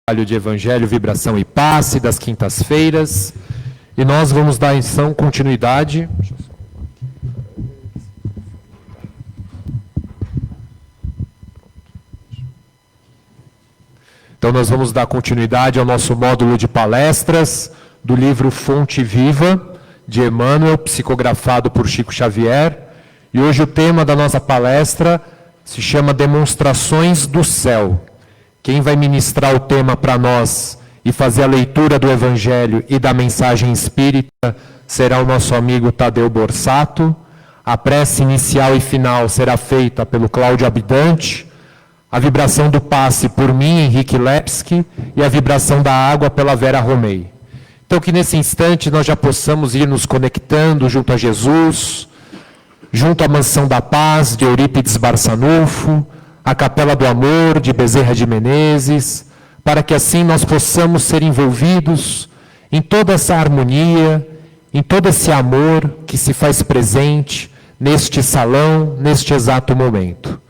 De Evangelho, Vibração e Passe das quintas-feiras, e nós vamos dar então continuidade. Então nós vamos dar continuidade ao nosso módulo de palestras do livro Fonte Viva, de Emmanuel, psicografado por Chico Xavier, e hoje o tema da nossa palestra se chama Demonstrações do Céu. Quem vai ministrar o tema para nós e fazer a leitura do Evangelho e da mensagem espírita será o nosso amigo Tadeu Borsato. A prece inicial e final será feita pelo Cláudio Abidante, a vibração do passe por mim, Henrique Lepski, e a vibração da água pela Vera Romei. Então que nesse instante nós já possamos ir nos conectando junto a Jesus, junto à Mansão da Paz, de Eurípides Barçanufo, a Capela do Amor, de Bezerra de Menezes, para que assim nós possamos ser envolvidos em toda essa harmonia, em todo esse amor que se faz presente neste salão, neste exato momento.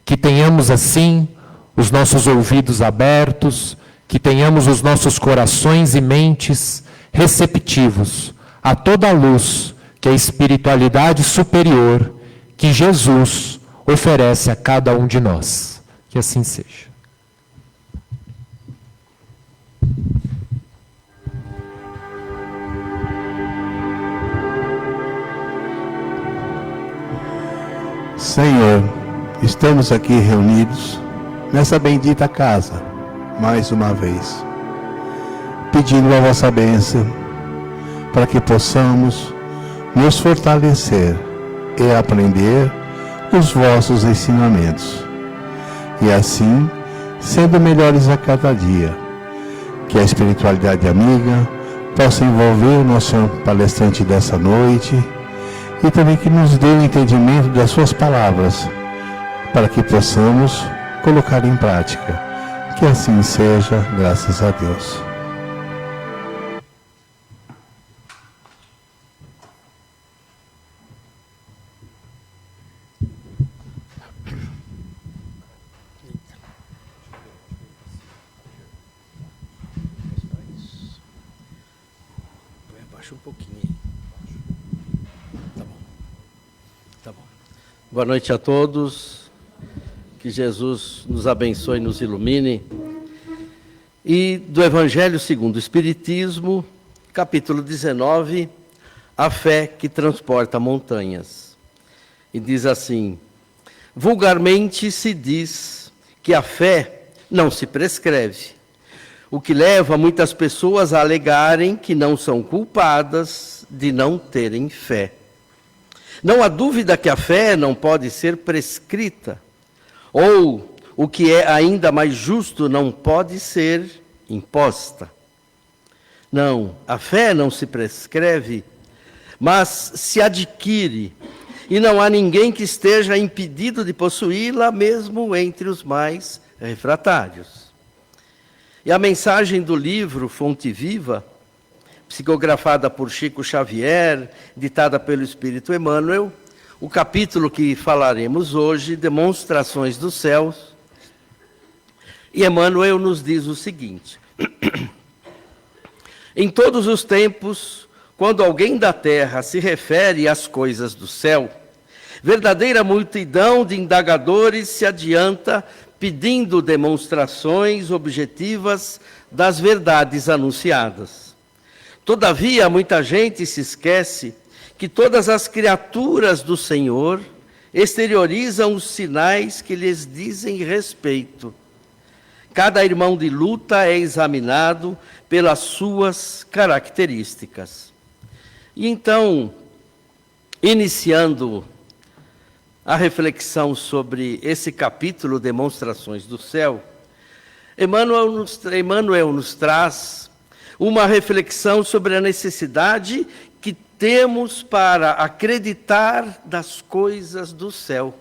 Que tenhamos assim os nossos ouvidos abertos, que tenhamos os nossos corações e mentes receptivos a toda a luz que a espiritualidade superior, que Jesus oferece a cada um de nós. Que assim seja. Senhor, estamos aqui reunidos nessa bendita casa, mais uma vez, pedindo a vossa bênção para que possamos nos fortalecer e aprender os vossos ensinamentos, e assim, sendo melhores a cada dia, que a espiritualidade amiga possa envolver o nosso palestrante dessa noite, e também que nos dê o entendimento das suas palavras, para que possamos colocar em prática. Que assim seja, graças a Deus. Boa noite a todos, que Jesus nos abençoe e nos ilumine. E do Evangelho segundo o Espiritismo, capítulo 19, a fé que transporta montanhas. E diz assim: vulgarmente se diz que a fé não se prescreve, o que leva muitas pessoas a alegarem que não são culpadas de não terem fé. Não há dúvida que a fé não pode ser prescrita, ou, o que é ainda mais justo, não pode ser imposta. Não, a fé não se prescreve, mas se adquire, e não há ninguém que esteja impedido de possuí-la, mesmo entre os mais refratários. E a mensagem do livro Fonte Viva, psicografada por Chico Xavier, ditada pelo Espírito Emmanuel, o capítulo que falaremos hoje, Demonstrações dos Céus. E Emmanuel nos diz o seguinte: em todos os tempos, quando alguém da terra se refere às coisas do céu, verdadeira multidão de indagadores se adianta pedindo demonstrações objetivas das verdades anunciadas. Todavia, muita gente se esquece que todas as criaturas do Senhor exteriorizam os sinais que lhes dizem respeito. Cada irmão de luta é examinado pelas suas características. E então, iniciando a reflexão sobre esse capítulo, Demonstrações do Céu, Emmanuel nos traz uma reflexão sobre a necessidade que temos para acreditar das coisas do céu.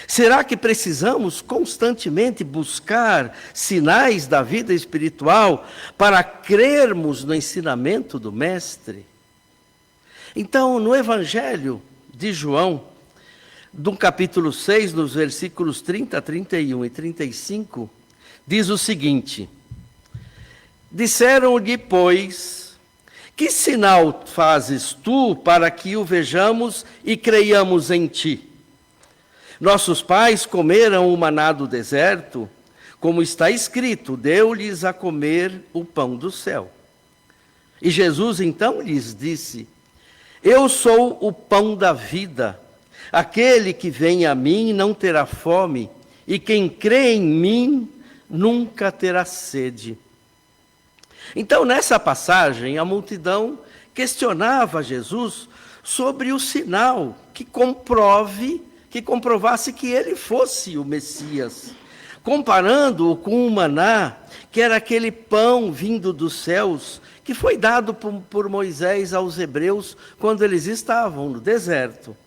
Será que precisamos constantemente buscar sinais da vida espiritual para crermos no ensinamento do Mestre? Então, no Evangelho de João, do capítulo 6, nos versículos 30, 31 e 35, diz o seguinte: Disseram-lhe, pois, que sinal fazes tu para que o vejamos e creiamos em ti? Nossos pais comeram o maná do deserto, como está escrito, deu-lhes a comer o pão do céu. E Jesus então lhes disse, eu sou o pão da vida. Aquele que vem a mim não terá fome, e quem crê em mim nunca terá sede. Então, nessa passagem, a multidão questionava Jesus sobre o sinal que comprovasse que ele fosse o Messias, comparando-o com o maná, que era aquele pão vindo dos céus, que foi dado por Moisés aos hebreus quando eles estavam no deserto.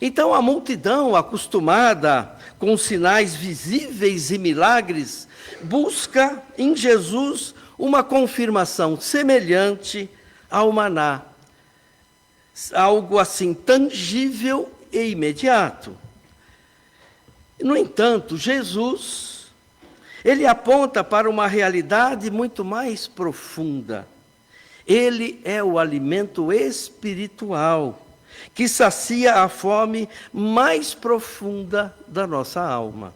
Então a multidão, acostumada com sinais visíveis e milagres, busca em Jesus uma confirmação semelhante ao maná, algo assim tangível e imediato. No entanto, Jesus, ele aponta para uma realidade muito mais profunda. Ele é o alimento espiritual que sacia a fome mais profunda da nossa alma.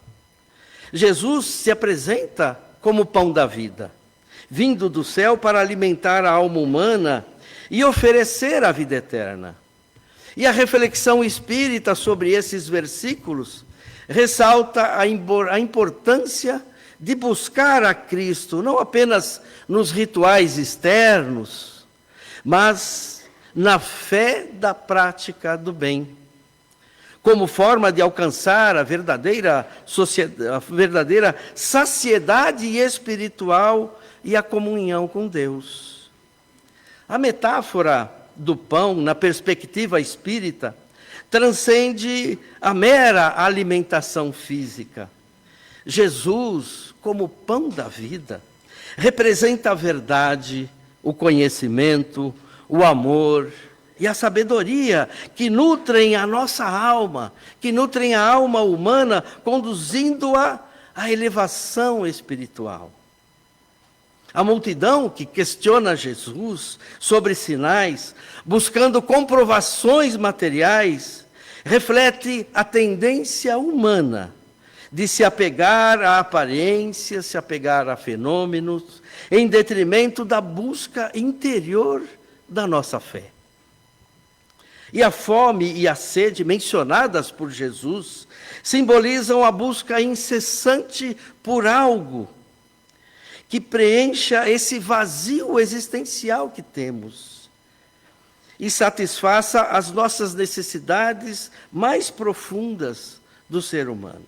Jesus se apresenta como pão da vida, vindo do céu para alimentar a alma humana e oferecer a vida eterna. E a reflexão espírita sobre esses versículos ressalta a importância de buscar a Cristo, não apenas nos rituais externos, mas na fé da prática do bem, como forma de alcançar a verdadeira saciedade espiritual e a comunhão com Deus. A metáfora do pão, na perspectiva espírita, transcende a mera alimentação física. Jesus, como pão da vida, representa a verdade, o conhecimento, o amor e a sabedoria que nutrem a nossa alma, que nutrem a alma humana, conduzindo-a à elevação espiritual. A multidão que questiona Jesus sobre sinais, buscando comprovações materiais, reflete a tendência humana de se apegar à aparência, se apegar a fenômenos, em detrimento da busca interior da nossa fé. E a fome e a sede mencionadas por Jesus simbolizam a busca incessante por algo que preencha esse vazio existencial que temos e satisfaça as nossas necessidades mais profundas do ser humano.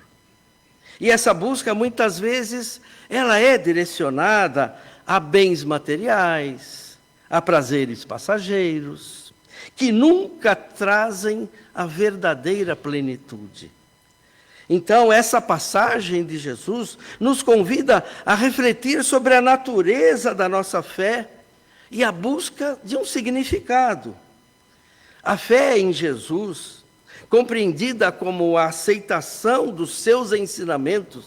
E essa busca, muitas vezes, ela é direcionada a bens materiais, a prazeres passageiros, que nunca trazem a verdadeira plenitude. Então, essa passagem de Jesus nos convida a refletir sobre a natureza da nossa fé e a busca de um significado. A fé em Jesus, compreendida como a aceitação dos seus ensinamentos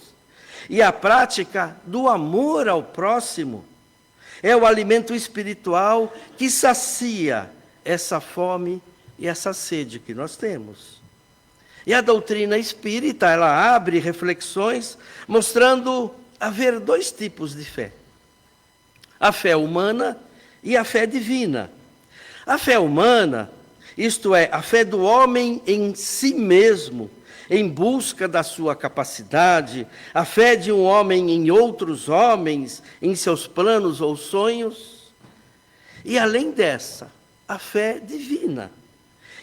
e a prática do amor ao próximo, é o alimento espiritual que sacia essa fome e essa sede que nós temos. E a doutrina espírita, ela abre reflexões mostrando haver dois tipos de fé. A fé humana e a fé divina. A fé humana, isto é, a fé do homem em si mesmo, em busca da sua capacidade, a fé de um homem em outros homens, em seus planos ou sonhos. E além dessa, a fé divina,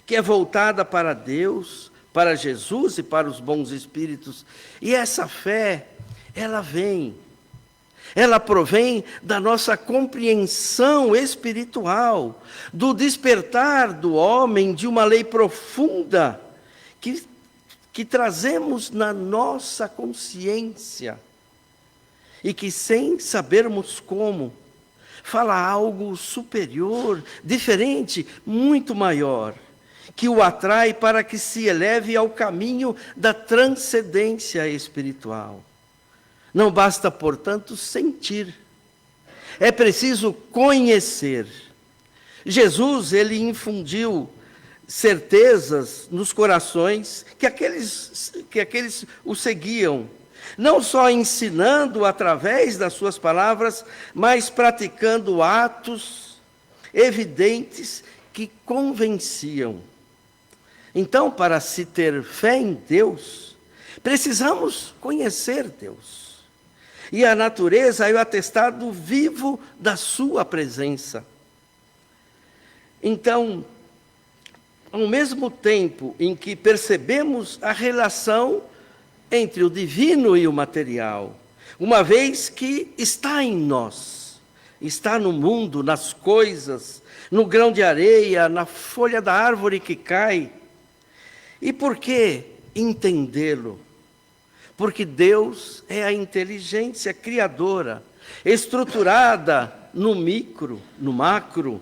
que é voltada para Deus, para Jesus e para os bons espíritos. E essa fé, ela provém da nossa compreensão espiritual, do despertar do homem de uma lei profunda que trazemos na nossa consciência e que, sem sabermos como, fala algo superior, diferente, muito maior, que o atrai para que se eleve ao caminho da transcendência espiritual. Não basta, portanto, sentir. é preciso conhecer. Jesus, ele infundiu certezas nos corações que aqueles o seguiam, não só ensinando através das suas palavras, mas praticando atos evidentes que convenciam. Então, para se ter fé em Deus, precisamos conhecer Deus. E a natureza é o atestado vivo da sua presença. Então, ao mesmo tempo em que percebemos a relação entre o divino e o material, uma vez que está em nós, está no mundo, nas coisas, no grão de areia, na folha da árvore que cai. E por que entendê-lo? Porque Deus é a inteligência criadora, estruturada no micro, no macro,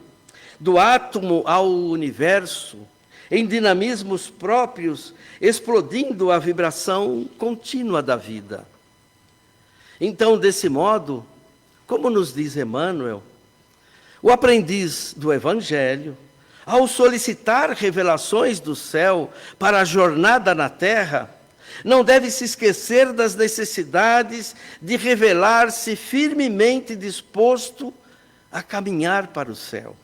do átomo ao universo, em dinamismos próprios, explodindo a vibração contínua da vida. Então, desse modo, como nos diz Emmanuel, o aprendiz do Evangelho, ao solicitar revelações do céu para a jornada na terra, não deve se esquecer das necessidades de revelar-se firmemente disposto a caminhar para o céu.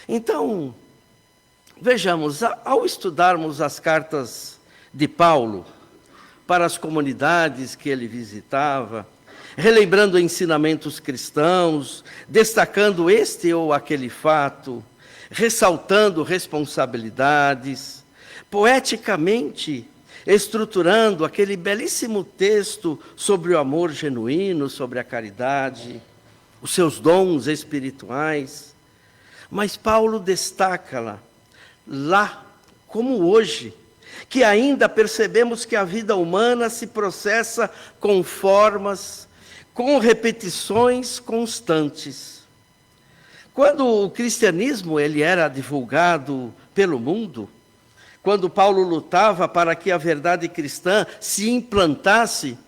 Então, vejamos, ao estudarmos as cartas de Paulo para as comunidades que ele visitava, relembrando ensinamentos cristãos, destacando este ou aquele fato, ressaltando responsabilidades, poeticamente estruturando aquele belíssimo texto sobre o amor genuíno, sobre a caridade, os seus dons espirituais. Mas Paulo destaca lá, como hoje, que ainda percebemos que a vida humana se processa com formas, com repetições constantes. Quando o cristianismo ele era divulgado pelo mundo, quando Paulo lutava para que a verdade cristã se implantasse,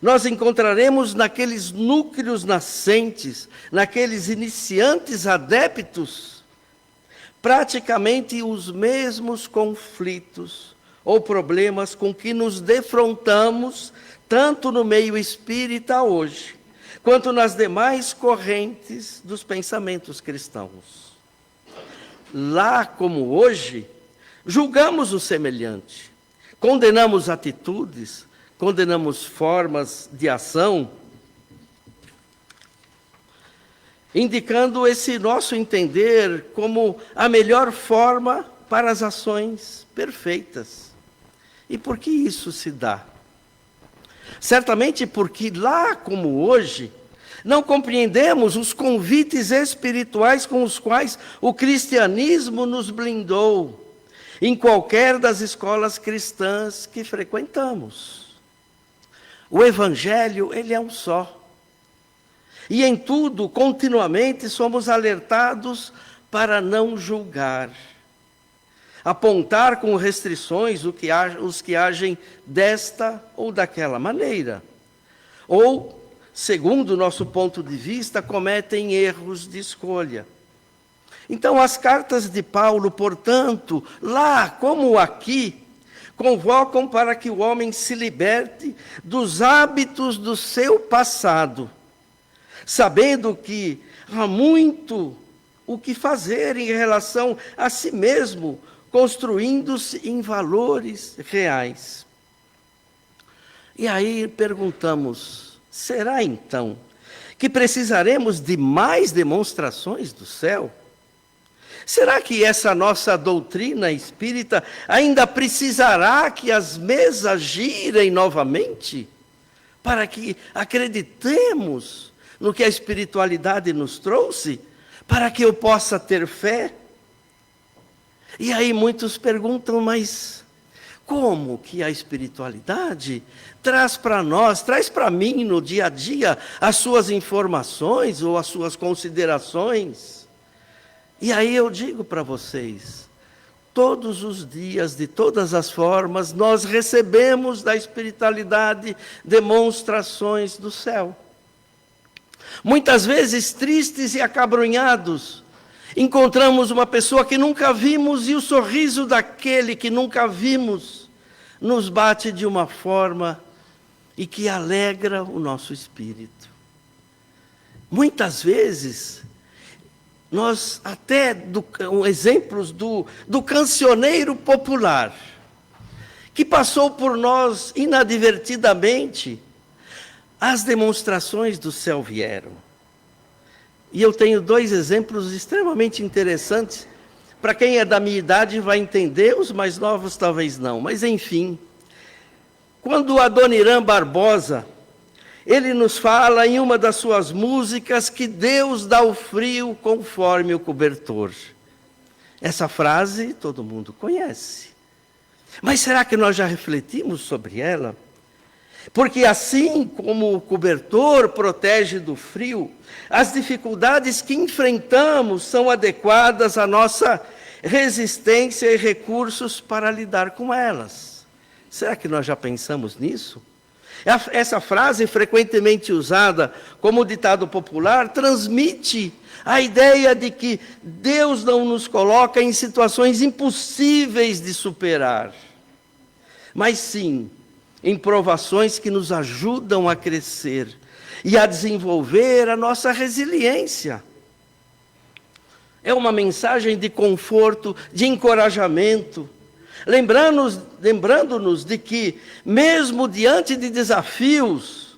nós encontraremos naqueles núcleos nascentes, naqueles iniciantes adeptos, praticamente os mesmos conflitos ou problemas com que nos defrontamos, tanto no meio espírita hoje, quanto nas demais correntes dos pensamentos cristãos. Lá como hoje, julgamos o semelhante, condenamos atitudes, condenamos formas de ação, indicando esse nosso entender como a melhor forma para as ações perfeitas. E por que isso se dá? Certamente porque lá como hoje, não compreendemos os convites espirituais com os quais o cristianismo nos blindou, em qualquer das escolas cristãs que frequentamos. O Evangelho, ele é um só. E em tudo, continuamente, somos alertados para não julgar. Apontar com restrições os que agem desta ou daquela maneira. Ou, segundo o nosso ponto de vista, cometem erros de escolha. Então, as cartas de Paulo, portanto, lá como aqui, convocam para que o homem se liberte dos hábitos do seu passado, sabendo que há muito o que fazer em relação a si mesmo, construindo-se em valores reais. E aí perguntamos, será então que precisaremos de mais demonstrações do céu? Será que essa nossa doutrina espírita ainda precisará que as mesas girem novamente para que acreditemos no que a espiritualidade nos trouxe, para que eu possa ter fé? E aí muitos perguntam, mas como que a espiritualidade traz para nós, traz para mim no dia a dia as suas informações ou as suas considerações? E aí eu digo para vocês, todos os dias, de todas as formas, nós recebemos da espiritualidade demonstrações do céu. Muitas vezes tristes e acabrunhados, encontramos uma pessoa que nunca vimos e o sorriso daquele que nunca vimos nos bate de uma forma e que alegra o nosso espírito. Muitas vezes, nós até exemplos do cancioneiro popular, que passou por nós inadvertidamente, as demonstrações do céu vieram. E eu tenho 2 exemplos extremamente interessantes. Para quem é da minha idade vai entender, os mais novos talvez não. Mas, enfim, quando Adoniran Barbosa, ele nos fala em uma das suas músicas que Deus dá o frio conforme o cobertor. Essa frase todo mundo conhece. Mas será que nós já refletimos sobre ela? Porque assim como o cobertor protege do frio, as dificuldades que enfrentamos são adequadas à nossa resistência e recursos para lidar com elas. Será que nós já pensamos nisso? Essa frase, frequentemente usada como ditado popular, transmite a ideia de que Deus não nos coloca em situações impossíveis de superar, mas sim em provações que nos ajudam a crescer e a desenvolver a nossa resiliência. É uma mensagem de conforto, de encorajamento, lembrando-nos de que, mesmo diante de desafios,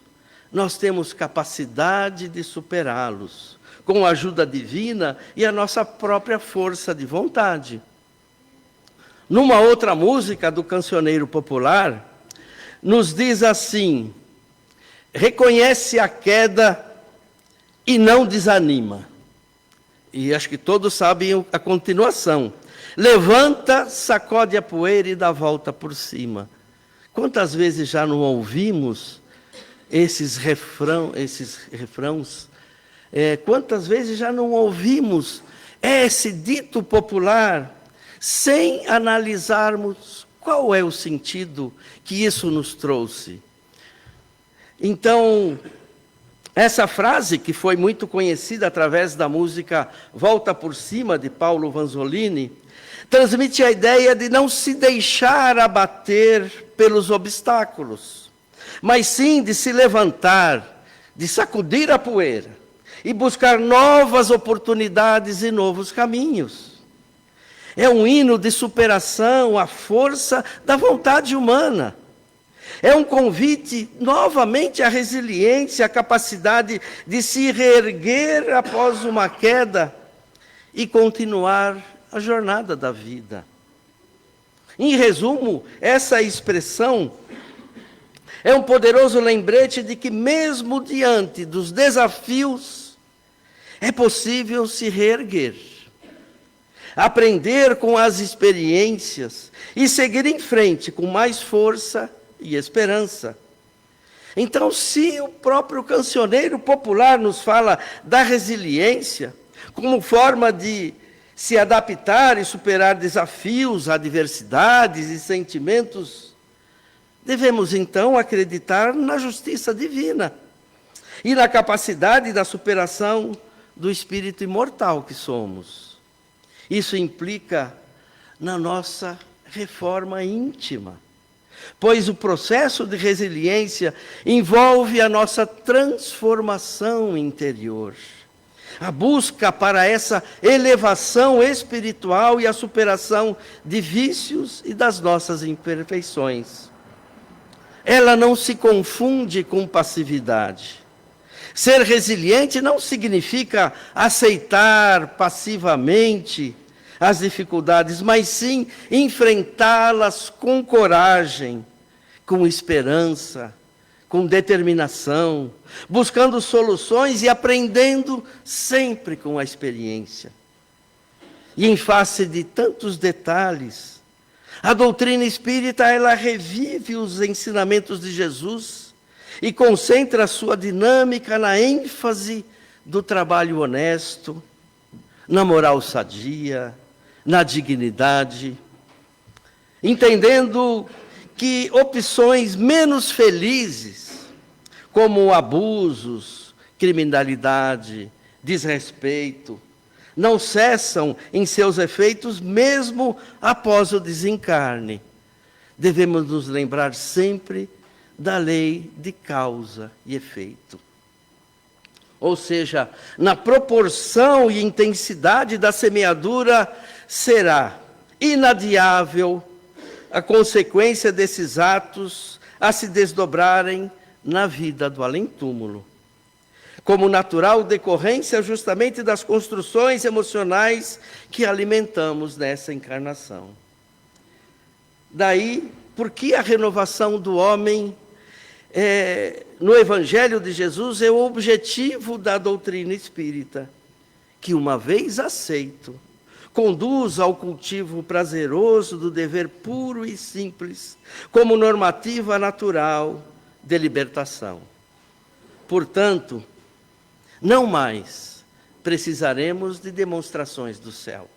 nós temos capacidade de superá-los, com a ajuda divina e a nossa própria força de vontade. Numa outra música do cancioneiro popular, nos diz assim: reconhece a queda e não desanima. E acho que todos sabem a continuação. Levanta, sacode a poeira e dá a volta por cima. Quantas vezes já não ouvimos esses refrãos? Quantas vezes já não ouvimos esse dito popular sem analisarmos qual é o sentido que isso nos trouxe? Então, essa frase, que foi muito conhecida através da música Volta por Cima, de Paulo Vanzolini, transmite a ideia de não se deixar abater pelos obstáculos, mas sim de se levantar, de sacudir a poeira e buscar novas oportunidades e novos caminhos. É um hino de superação à força da vontade humana. É um convite novamente à resiliência, à capacidade de se reerguer após uma queda e continuar a jornada da vida. Em resumo, essa expressão é um poderoso lembrete de que, mesmo diante dos desafios, é possível se reerguer, aprender com as experiências e seguir em frente com mais força e esperança. Então, se o próprio cancioneiro popular nos fala da resiliência como forma de se adaptar e superar desafios, adversidades e sentimentos, devemos então acreditar na justiça divina e na capacidade da superação do espírito imortal que somos. Isso implica na nossa reforma íntima, pois o processo de resiliência envolve a nossa transformação interior, a busca para essa elevação espiritual e a superação de vícios e das nossas imperfeições. Ela não se confunde com passividade. Ser resiliente não significa aceitar passivamente as dificuldades, mas sim enfrentá-las com coragem, com esperança, com determinação, buscando soluções e aprendendo sempre com a experiência. E em face de tantos detalhes, a doutrina espírita, ela revive os ensinamentos de Jesus e concentra a sua dinâmica na ênfase do trabalho honesto, na moral sadia, na dignidade, entendendo que opções menos felizes, como abusos, criminalidade, desrespeito, não cessam em seus efeitos mesmo após o desencarne. Devemos nos lembrar sempre da lei de causa e efeito. Ou seja, na proporção e intensidade da semeadura, será inadiável a consequência desses atos a se desdobrarem na vida do além-túmulo, como natural decorrência justamente das construções emocionais que alimentamos nessa encarnação. Daí, porque a renovação do homem no Evangelho de Jesus é o objetivo da doutrina espírita, que uma vez aceito, conduz ao cultivo prazeroso do dever puro e simples, como normativa natural de libertação. Portanto, não mais precisaremos de demonstrações do céu.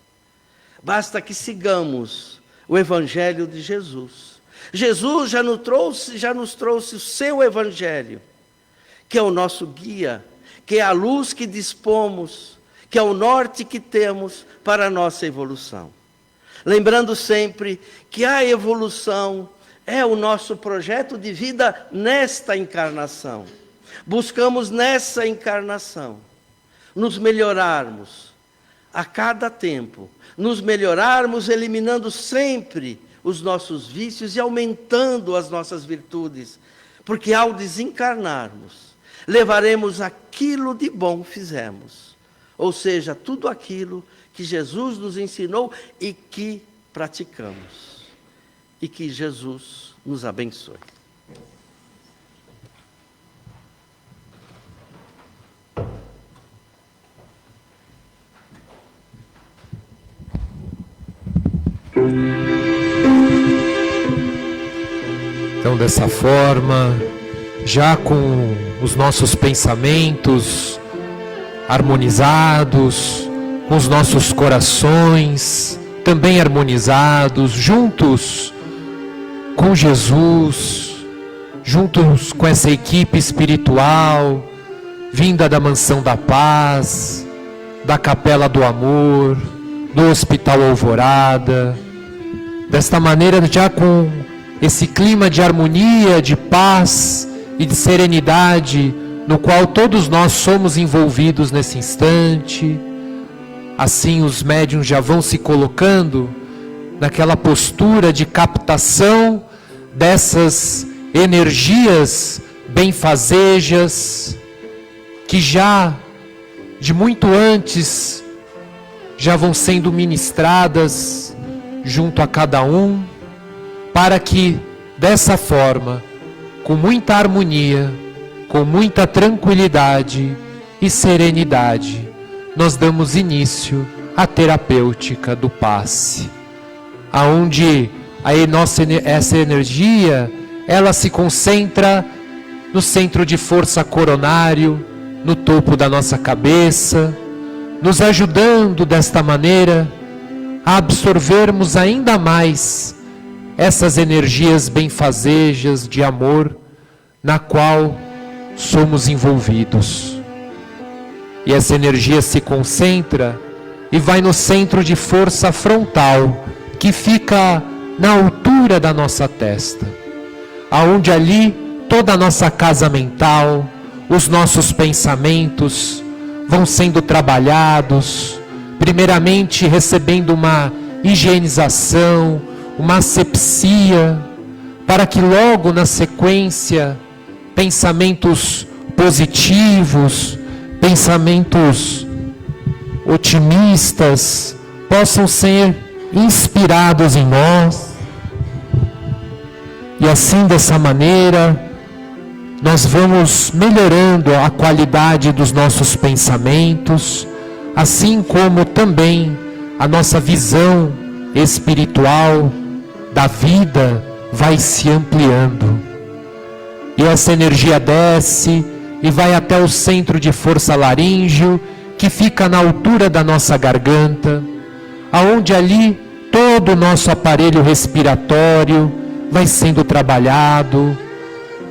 Basta que sigamos o Evangelho de Jesus. Jesus já nos trouxe o seu Evangelho, que é o nosso guia, que é a luz que dispomos, que é o norte que temos para a nossa evolução. Lembrando sempre que a evolução é o nosso projeto de vida nesta encarnação. Buscamos nessa encarnação nos melhorarmos a cada tempo, nos melhorarmos eliminando sempre os nossos vícios e aumentando as nossas virtudes, porque ao desencarnarmos, levaremos aquilo de bom fizemos, ou seja, tudo aquilo que Jesus nos ensinou e que praticamos. E que Jesus nos abençoe. Então, dessa forma, já com os nossos pensamentos harmonizados, com os nossos corações também harmonizados, juntos com Jesus, juntos com essa equipe espiritual, vinda da Mansão da Paz, da Capela do Amor, do Hospital Alvorada, desta maneira já com esse clima de harmonia, de paz e de serenidade, no qual todos nós somos envolvidos nesse instante. Assim os médiuns já vão se colocando naquela postura de captação dessas energias benfazejas, que já de muito antes já vão sendo ministradas junto a cada um, para que dessa forma, com muita harmonia, com muita tranquilidade e serenidade, nós damos início à terapêutica do passe, aonde essa energia, ela se concentra no centro de força coronário, no topo da nossa cabeça, nos ajudando desta maneira a absorvermos ainda mais essas energias benfazejas de amor na qual somos envolvidos. E essa energia se concentra e vai no centro de força frontal, que fica na altura da nossa testa, aonde ali toda a nossa casa mental, os nossos pensamentos vão sendo trabalhados, primeiramente recebendo uma higienização, uma asepsia, para que logo na sequência pensamentos positivos, pensamentos otimistas possam ser inspirados em nós. E assim, dessa maneira, nós vamos melhorando a qualidade dos nossos pensamentos, assim como também a nossa visão espiritual da vida vai se ampliando. E essa energia desce e vai até o centro de força laríngeo, que fica na altura da nossa garganta, aonde ali todo o nosso aparelho respiratório vai sendo trabalhado.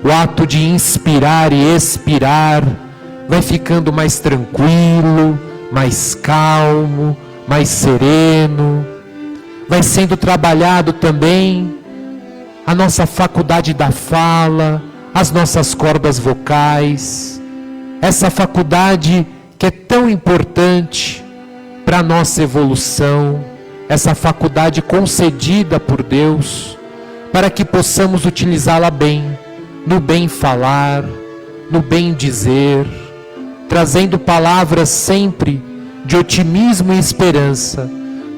O ato de inspirar e expirar vai ficando mais tranquilo, mais calmo, mais sereno. Vai sendo trabalhado também a nossa faculdade da fala, as nossas cordas vocais, essa faculdade que é tão importante para a nossa evolução, essa faculdade concedida por Deus, para que possamos utilizá-la bem, no bem falar, no bem dizer, trazendo palavras sempre de otimismo e esperança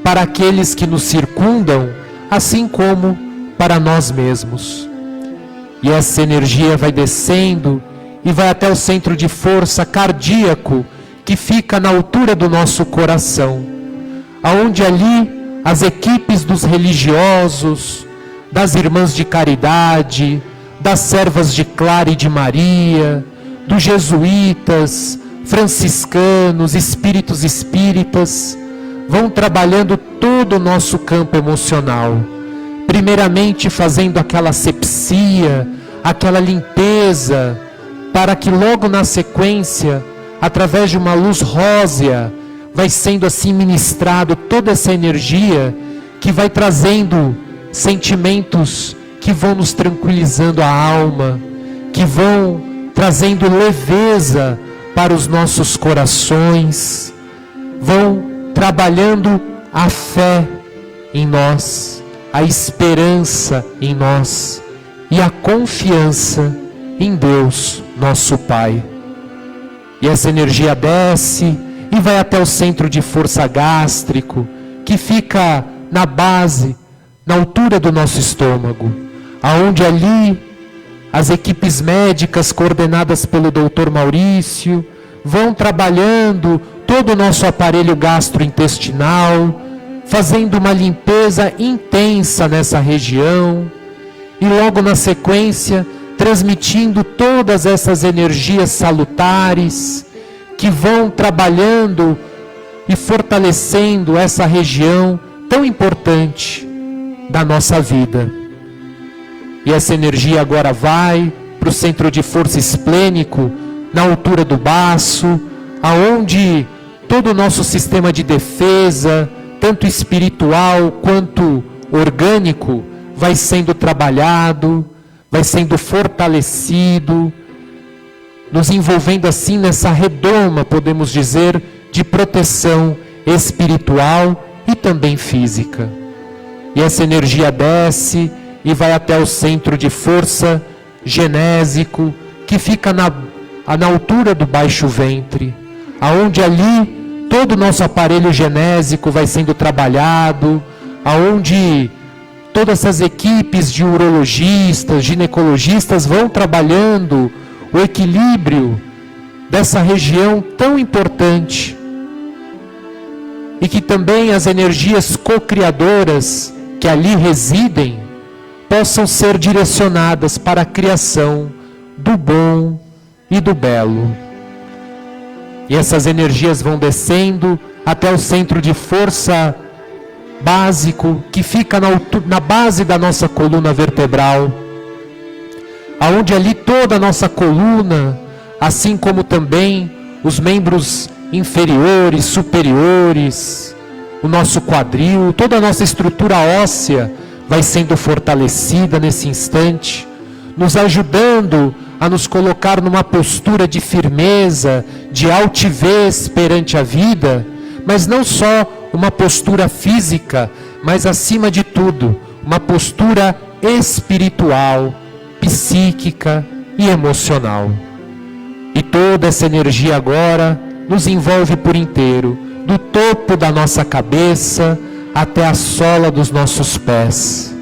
para aqueles que nos circundam, assim como para nós mesmos. E essa energia vai descendo e vai até o centro de força cardíaco, que fica na altura do nosso coração, aonde ali as equipes dos religiosos, das irmãs de caridade, das servas de Clara e de Maria, dos jesuítas, franciscanos, espíritos espíritas, vão trabalhando todo o nosso campo emocional, primeiramente fazendo aquela asepsia, aquela limpeza, para que logo na sequência, através de uma luz rósea, vai sendo assim ministrado toda essa energia que vai trazendo sentimentos que vão nos tranquilizando a alma, que vão trazendo leveza para os nossos corações, vão trabalhando a fé em nós, a esperança em nós e a confiança em Deus, nosso Pai. E essa energia desce e vai até o centro de força gástrico, que fica na base, na altura do nosso estômago, aonde ali as equipes médicas coordenadas pelo Dr. Maurício vão trabalhando todo o nosso aparelho gastrointestinal, fazendo uma limpeza intensa nessa região e logo na sequência transmitindo todas essas energias salutares que vão trabalhando e fortalecendo essa região tão importante da nossa vida. E essa energia agora vai para o centro de força esplênico, na altura do baço, aonde todo o nosso sistema de defesa, tanto espiritual quanto orgânico, vai sendo trabalhado, vai sendo fortalecido, nos envolvendo assim nessa redoma, podemos dizer, de proteção espiritual e também física. E essa energia desce e vai até o centro de força genésico, que fica na altura do baixo ventre, aonde ali todo o nosso aparelho genésico vai sendo trabalhado, aonde todas essas equipes de urologistas, ginecologistas vão trabalhando o equilíbrio dessa região tão importante, e que também as energias co-criadoras que ali residem possam ser direcionadas para a criação do bom e do belo. E essas energias vão descendo até o centro de força básico, que fica na base da nossa coluna vertebral, aonde ali toda a nossa coluna, assim como também os membros inferiores, superiores, o nosso quadril, toda a nossa estrutura óssea vai sendo fortalecida nesse instante, nos ajudando a nos colocar numa postura de firmeza, de altivez perante a vida, mas não só uma postura física, mas acima de tudo, uma postura espiritual, psíquica e emocional. E toda essa energia agora nos envolve por inteiro, do topo da nossa cabeça até a sola dos nossos pés.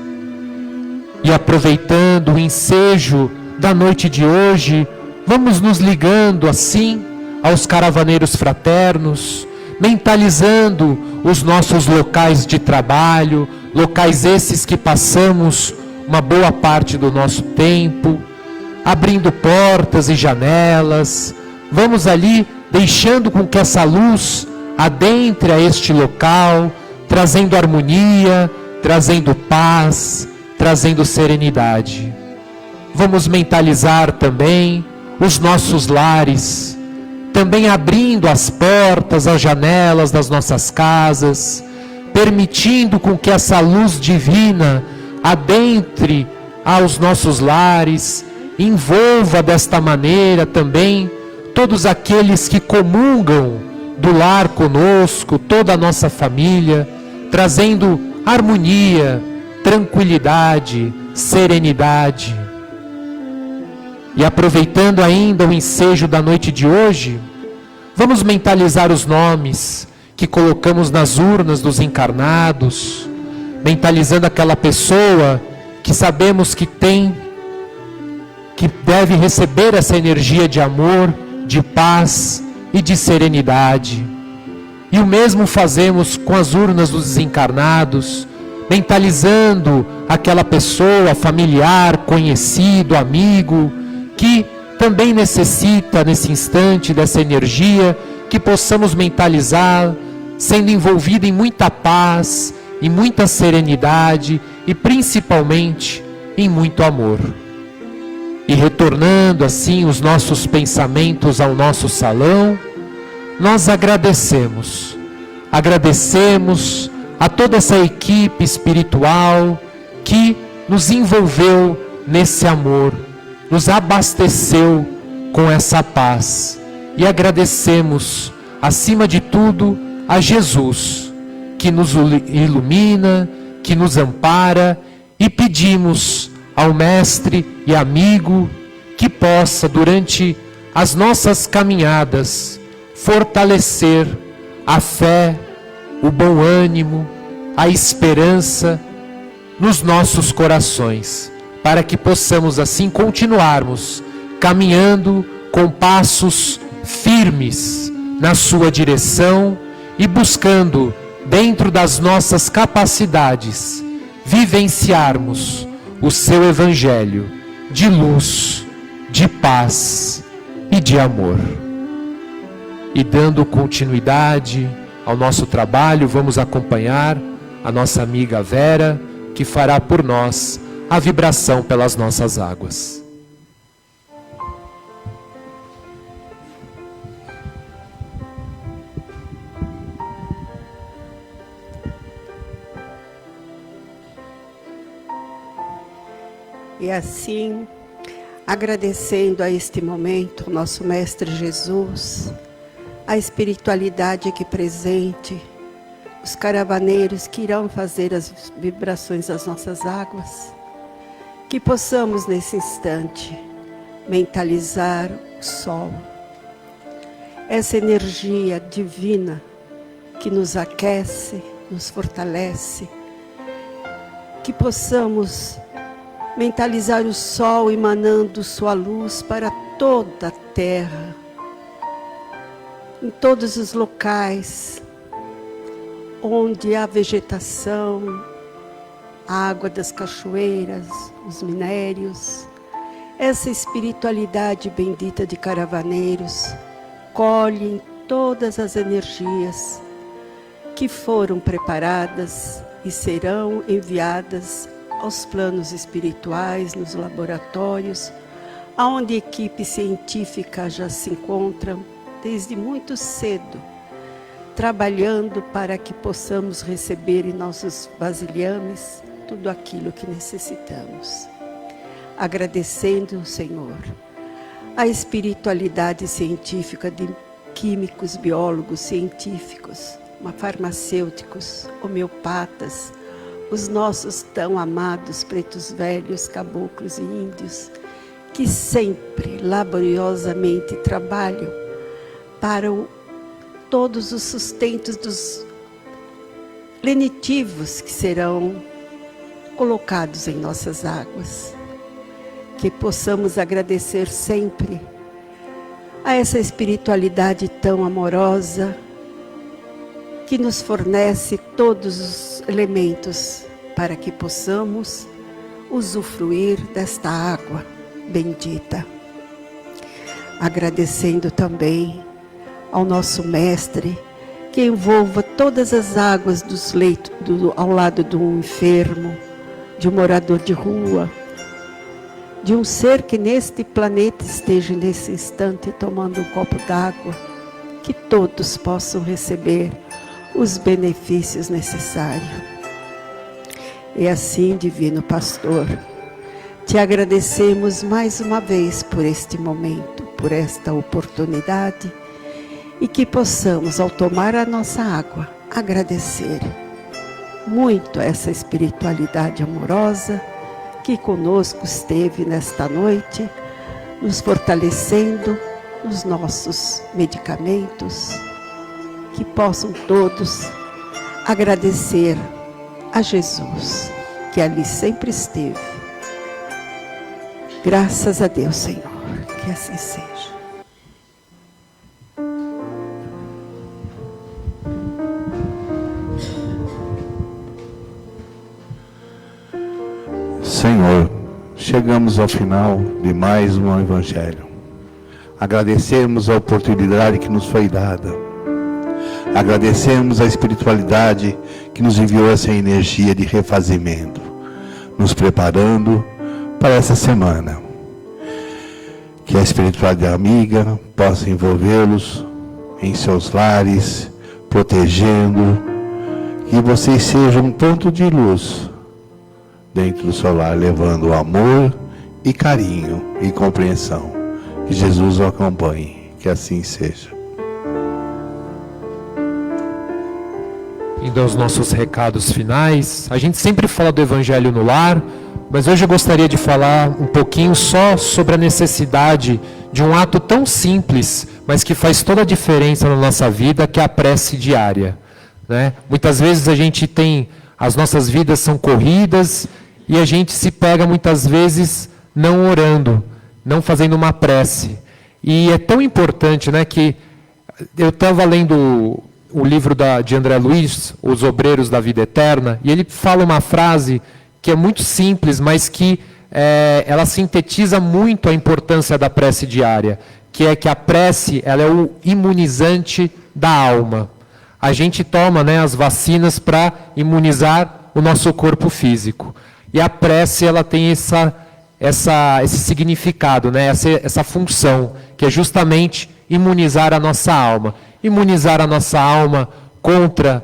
E aproveitando o ensejo da noite de hoje, vamos nos ligando assim aos caravaneiros fraternos, mentalizando os nossos locais de trabalho, locais esses que passamos uma boa parte do nosso tempo, abrindo portas e janelas. Vamos ali deixando com que essa luz adentre a este local, trazendo harmonia, trazendo paz, trazendo serenidade. Vamos mentalizar também os nossos lares, também abrindo as portas, as janelas das nossas casas, permitindo com que essa luz divina adentre aos nossos lares, envolva desta maneira também todos aqueles que comungam do lar conosco, toda a nossa família, trazendo harmonia, tranquilidade, serenidade. E aproveitando ainda o ensejo da noite de hoje, vamos mentalizar os nomes que colocamos nas urnas dos encarnados, mentalizando aquela pessoa que sabemos que deve receber essa energia de amor, de paz e de serenidade. E o mesmo fazemos com as urnas dos desencarnados, mentalizando aquela pessoa, familiar, conhecido, amigo, que também necessita nesse instante dessa energia, que possamos mentalizar, sendo envolvido em muita paz, em muita serenidade e principalmente em muito amor. E retornando assim os nossos pensamentos ao nosso salão, nós agradecemos a toda essa equipe espiritual que nos envolveu nesse amor, nos abasteceu com essa paz. E agradecemos, acima de tudo, a Jesus, que nos ilumina, que nos ampara, e pedimos ao Mestre e amigo que possa, durante as nossas caminhadas, fortalecer a fé, o bom ânimo, a esperança nos nossos corações, para que possamos assim continuarmos caminhando com passos firmes na sua direção e buscando, dentro das nossas capacidades, vivenciarmos o seu Evangelho de luz, de paz e de amor. E dando continuidade ao nosso trabalho, vamos acompanhar a nossa amiga Vera, que fará por nós a vibração pelas nossas águas. E assim, agradecendo a este momento, o nosso Mestre Jesus, a espiritualidade aqui presente, os caravaneiros que irão fazer as vibrações das nossas águas, que possamos nesse instante mentalizar o sol, essa energia divina que nos aquece, nos fortalece, que possamos mentalizar o sol emanando sua luz para toda a terra, em todos os locais onde há vegetação, a água das cachoeiras, os minérios. Essa espiritualidade bendita de caravaneiros colhe em todas as energias que foram preparadas e serão enviadas aos planos espirituais, nos laboratórios, onde a equipe científica já se encontra desde muito cedo, trabalhando para que possamos receber em nossos vasilhames tudo aquilo que necessitamos. Agradecendo, Senhor, a espiritualidade científica de químicos, biólogos, científicos, farmacêuticos, homeopatas, os nossos tão amados pretos velhos, caboclos e índios, que sempre laboriosamente trabalham para todos os sustentos dos lenitivos que serão colocados em nossas águas. Que possamos agradecer sempre a essa espiritualidade tão amorosa, que nos fornece todos os elementos para que possamos usufruir desta água bendita. Agradecendo também ao nosso Mestre, que envolva todas as águas dos leitos ao lado de um enfermo, de um morador de rua, de um ser que neste planeta esteja nesse instante tomando um copo d'água, que todos possam receber os benefícios necessários. E assim, Divino Pastor, te agradecemos mais uma vez por este momento, por esta oportunidade, e que possamos, ao tomar a nossa água, agradecer muito essa espiritualidade amorosa que conosco esteve nesta noite, nos fortalecendo nos nossos medicamentos, que possam todos agradecer a Jesus, que ali sempre esteve. Graças a Deus, Senhor, que assim seja. Senhor, chegamos ao final de mais um Evangelho. Agradecemos a oportunidade que nos foi dada. Agradecemos a espiritualidade que nos enviou essa energia de refazimento, nos preparando para essa semana. Que a espiritualidade amiga possa envolvê-los em seus lares, protegendo, que vocês sejam um ponto de luz dentro do seu lar, levando amor e carinho e compreensão. Que Jesus o acompanhe, que assim seja. Indo aos nossos recados finais, a gente sempre fala do Evangelho no lar, mas hoje eu gostaria de falar um pouquinho só sobre a necessidade de um ato tão simples, mas que faz toda a diferença na nossa vida, que é a prece diária, né? Muitas vezes as nossas vidas são corridas e a gente se pega muitas vezes não orando, não fazendo uma prece. E é tão importante, né, que eu estava lendo o livro de André Luiz, Os Obreiros da Vida Eterna, e ele fala uma frase que é muito simples, mas que ela sintetiza muito a importância da prece diária, que é que a prece, ela é o imunizante da alma. A gente toma, né, as vacinas para imunizar o nosso corpo físico. E a prece, ela tem esse significado, né, essa função, que é justamente imunizar a nossa alma. Imunizar a nossa alma contra,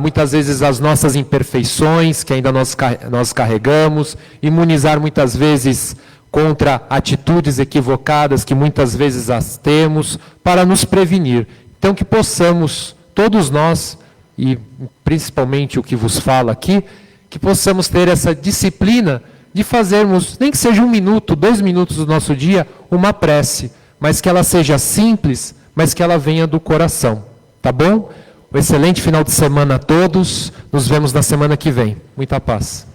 muitas vezes, as nossas imperfeições, que ainda nós carregamos. Imunizar, muitas vezes, contra atitudes equivocadas, que muitas vezes as temos, para nos prevenir. Então, que possamos, todos nós, e principalmente o que vos fala aqui, que possamos ter essa disciplina de fazermos, nem que seja 1 minuto, 2 minutos do nosso dia, uma prece, mas que ela seja simples, mas que ela venha do coração, tá bom? Um excelente final de semana a todos, nos vemos na semana que vem. Muita paz.